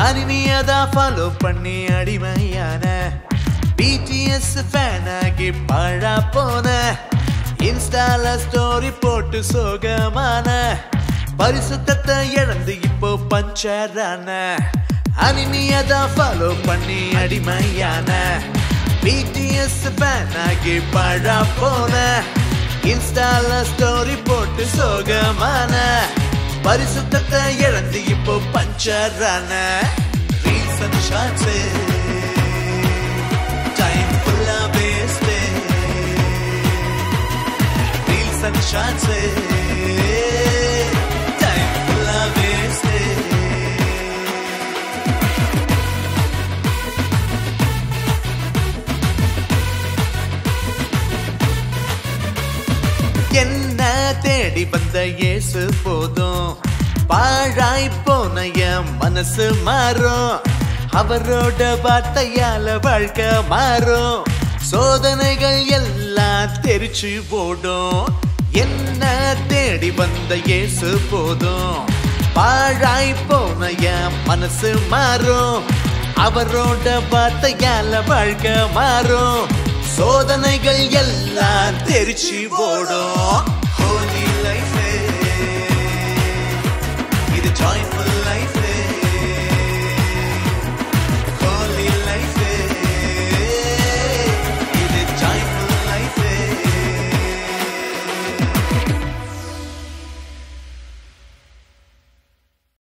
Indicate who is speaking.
Speaker 1: அனிமியதா follow பண்ணி அடிமையான BTS fan ஆகி பழா போன இன்ஸ்டால ஸ்டோரி போட்டு சோகமான பரிசுத்தத்தை இழந்து இப்போ பஞ்சரான அனிமியதா ஃபாலோ பண்ணி அடிமையான BTS ஃபேன் ஆகி பழா போன இன்ஸ்டால ஸ்டோரி போட்டு சோகமான பரிசுத்தத்தை இழந்து இப்போ பஞ்சரான ரீசன் ஷாட்ஸே டைம் ஃபுல்லா வேஸ்டே ரீசன் ஷாட்ஸே டைம் ஃபுல்லா வேஸ்டே என்ன தேடி வந்த இயேசு போதும் பாழாய் போன என் மனசு மாறும் அவரோட வார்த்தையால வாழ்க்கை மாறும் சோதனைகள் எல்லாம் தெரிச்சு போடும் என்ன தேடி வந்த இயேசு போதும் பாழாய் போன என் மனசு மாறும் அவரோட வார்த்தையால வாழ்க்கை மாறும் சோதனைகள் எல்லாம் தெரிச்சு போடும்